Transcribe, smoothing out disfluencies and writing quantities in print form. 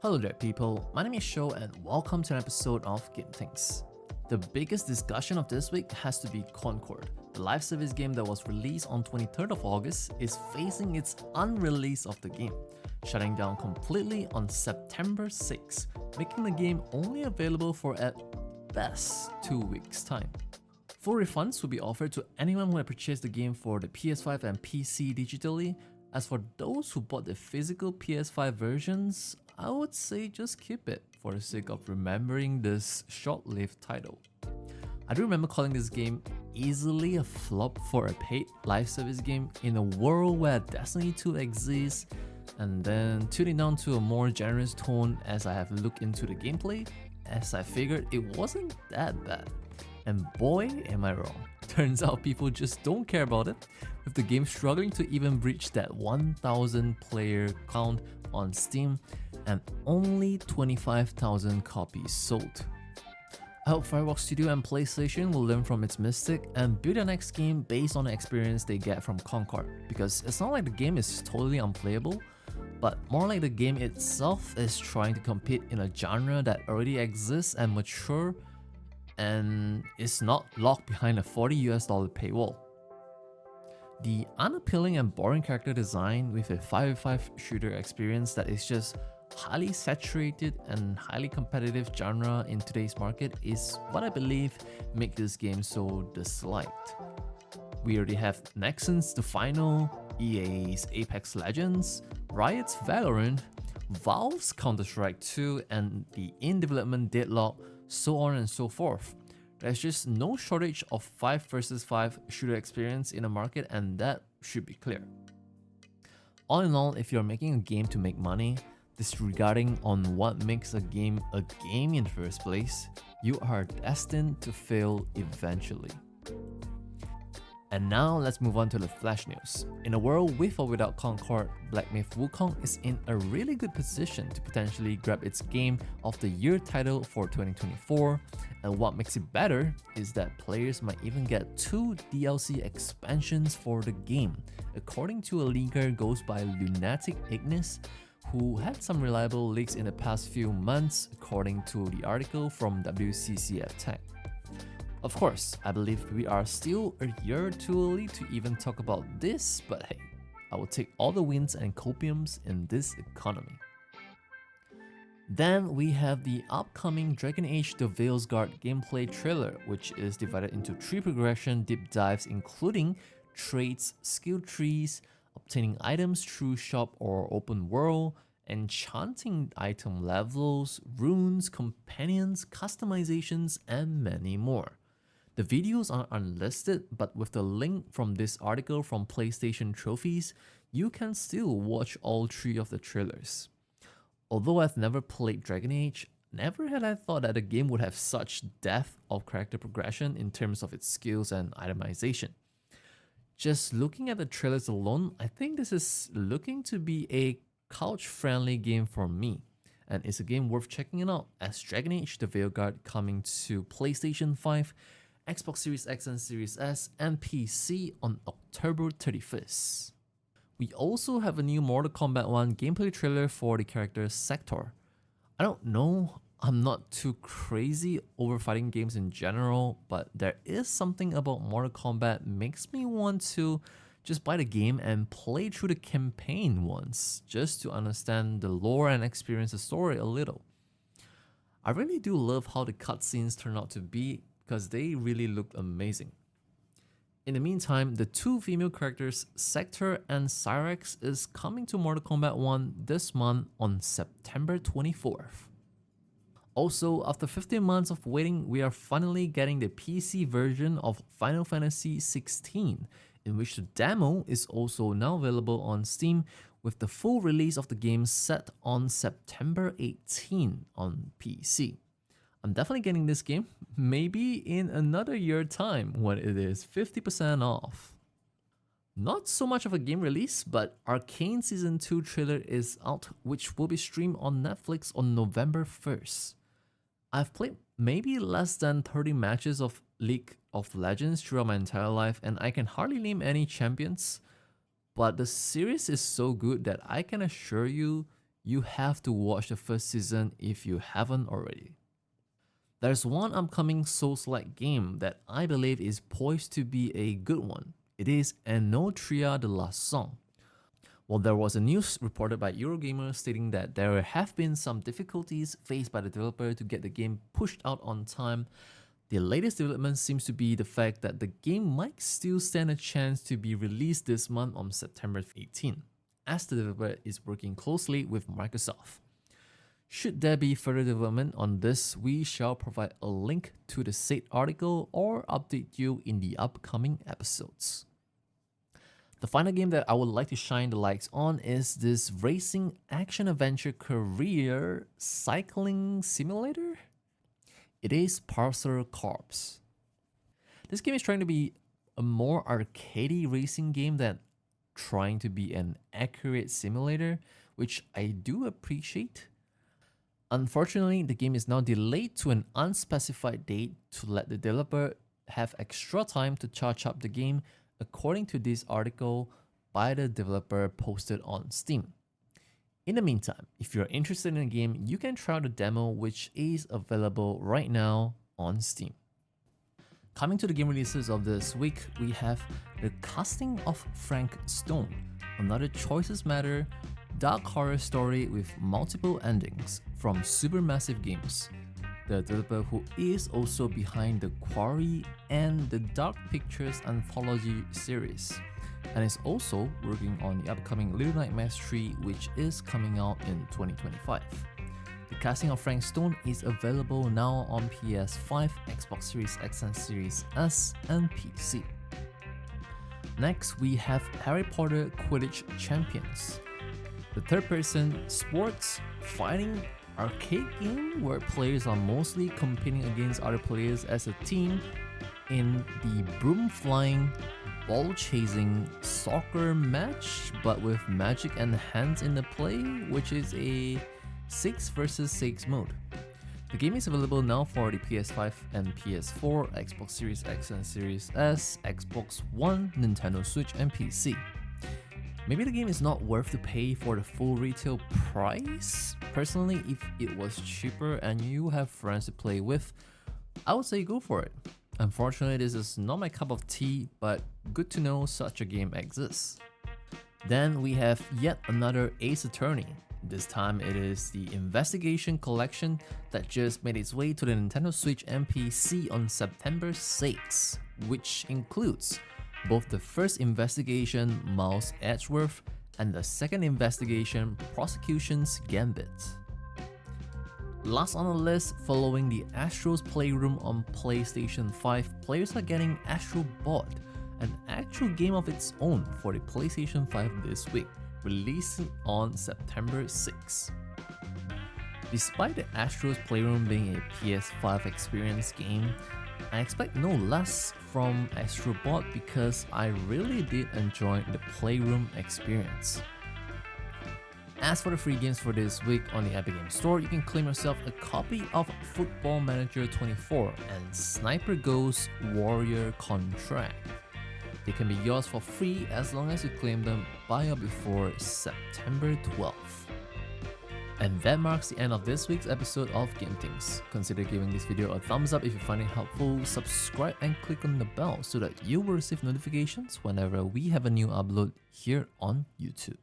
Hello there people, my name is Sho and welcome to an episode of Game Things. The biggest discussion of this week has to be Concord. The live service game that was released on 23rd of August is facing its unrelease of the game, shutting down completely on September 6, making the game only available for at best 2 weeks time. Full refunds will be offered to anyone who had purchased the game for the PS5 and PC digitally. As for those who bought the physical PS5 versions, I would say just keep it for the sake of remembering this short-lived title. I do remember calling this game easily a flop for a paid live service game in a world where Destiny 2 exists, and then tuning down to a more generous tone as I have looked into the gameplay, as I figured it wasn't that bad. And boy am I wrong. Turns out people just don't care about it, with the game struggling to even breach that 1,000 player count on Steam and only 25,000 copies sold. I hope Firewalk Studio and PlayStation will learn from its mistake and build their next game based on the experience they get from Concord, because it's not like the game is totally unplayable, but more like the game itself is trying to compete in a genre that already exists and mature and is not locked behind a $40 paywall. The unappealing and boring character design with a 5v5 shooter experience that is just highly saturated and highly competitive genre in today's market is what I believe makes this game so disliked. We already have Nexon's The Final, EA's Apex Legends, Riot's Valorant, Valve's Counter-Strike 2, and the in-development Deadlock, so on and so forth. There's just no shortage of 5 vs 5 shooter experience in the market, and that should be clear. All in all, if you're making a game to make money, disregarding on what makes a game in the first place, you are destined to fail eventually. And now let's move on to the Flash news. In a world with or without Concord, Black Myth Wukong is in a really good position to potentially grab its Game of the Year title for 2024, and what makes it better is that players might even get 2 DLC expansions for the game, according to a leaker goes by Lunatic Ignis, who had some reliable leaks in the past few months according to the article from WCCF Tech. Of course, I believe we are still a year too early to even talk about this, but hey, I will take all the wins and copiums in this economy. Then we have the upcoming Dragon Age The Veilguard gameplay trailer, which is divided into 3 progression deep dives including traits, skill trees, obtaining items through shop or open world, enchanting item levels, runes, companions, customizations, and many more. The videos are unlisted, but with the link from this article from PlayStation Trophies, you can still watch all 3 of the trailers. Although I've never played Dragon Age, never had I thought that the game would have such depth of character progression in terms of its skills and itemization. Just looking at the trailers alone, I think this is looking to be a couch-friendly game for me, and it's a game worth checking out as Dragon Age The Veilguard coming to PlayStation 5, Xbox Series X and Series S, and PC on October 31st. We also have a new Mortal Kombat 1 gameplay trailer for the character Sector. I don't know, I'm not too crazy over fighting games in general, but there is something about Mortal Kombat makes me want to just buy the game and play through the campaign once, just to understand the lore and experience the story a little. I really do love how the cutscenes turn out to be, because they really looked amazing. In the meantime, the 2 female characters, Sector and Cyrex, is coming to Mortal Kombat 1 this month on September 24th. Also, after 15 months of waiting, we are finally getting the PC version of Final Fantasy XVI, in which the demo is also now available on Steam, with the full release of the game set on September 18 on PC. I'm definitely getting this game, maybe in another year time when it is 50% off. Not so much of a game release, but Arcane Season 2 trailer is out, which will be streamed on Netflix on November 1st. I've played maybe less than 30 matches of League of Legends throughout my entire life, and I can hardly name any champions, but the series is so good that I can assure you you have to watch the first season if you haven't already. There's one upcoming Souls-like game that I believe is poised to be a good one. It is Enotria: The Last Song. Well, there was a news reported by Eurogamer stating that there have been some difficulties faced by the developer to get the game pushed out on time. The latest development seems to be the fact that the game might still stand a chance to be released this month on September 18, as the developer is working closely with Microsoft. Should there be further development on this, we shall provide a link to the said article or update you in the upcoming episodes. The final game that I would like to shine the lights on is this racing action-adventure career cycling simulator. It is Parcel Corps. This game is trying to be a more arcadey racing game than trying to be an accurate simulator, which I do appreciate. Unfortunately, the game is now delayed to an unspecified date to let the developer have extra time to charge up the game, according to this article by the developer posted on Steam. In the meantime, if you're interested in the game, you can try the demo, which is available right now on Steam. Coming to the game releases of this week, we have The Casting of Frank Stone, another Choices Matter dark horror story with multiple endings from Supermassive Games, the developer who is also behind The Quarry and the Dark Pictures anthology series, and is also working on the upcoming Little Nightmares 3, which is coming out in 2025. The Casting of Frank Stone is available now on PS5, Xbox Series X and Series S, and PC. Next, we have Harry Potter Quidditch Champions, the third-person sports fighting arcade game where players are mostly competing against other players as a team in the broom-flying, ball-chasing soccer match, but with magic and hands in the play, which is a 6 vs 6 mode. The game is available now for the PS5 and PS4, Xbox Series X and Series S, Xbox One, Nintendo Switch, and PC. Maybe the game is not worth to pay for the full retail price. Personally, if it was cheaper and you have friends to play with, I would say go for it. Unfortunately, this is not my cup of tea, but good to know such a game exists. Then we have yet another Ace Attorney. This time it is the Investigation Collection that just made its way to the Nintendo Switch and PC on September 6, which includes both the first investigation, Miles Edgeworth, and the second investigation, Prosecution's Gambit. Last on the list, following the Astro's Playroom on PlayStation 5, players are getting Astro Bot, an actual game of its own for the PlayStation 5 this week, releasing on September 6. Despite the Astro's Playroom being a PS5 experience game, I expect no less from Astrobot because I really did enjoy the Playroom experience. As for the free games for this week on the Epic Games Store, you can claim yourself a copy of Football Manager 24 and Sniper Ghost Warrior Contract. They can be yours for free as long as you claim them by or before September 12th. And that marks the end of this week's episode of Game Things. Consider giving this video a thumbs up if you find it helpful, subscribe and click on the bell so that you will receive notifications whenever we have a new upload here on YouTube.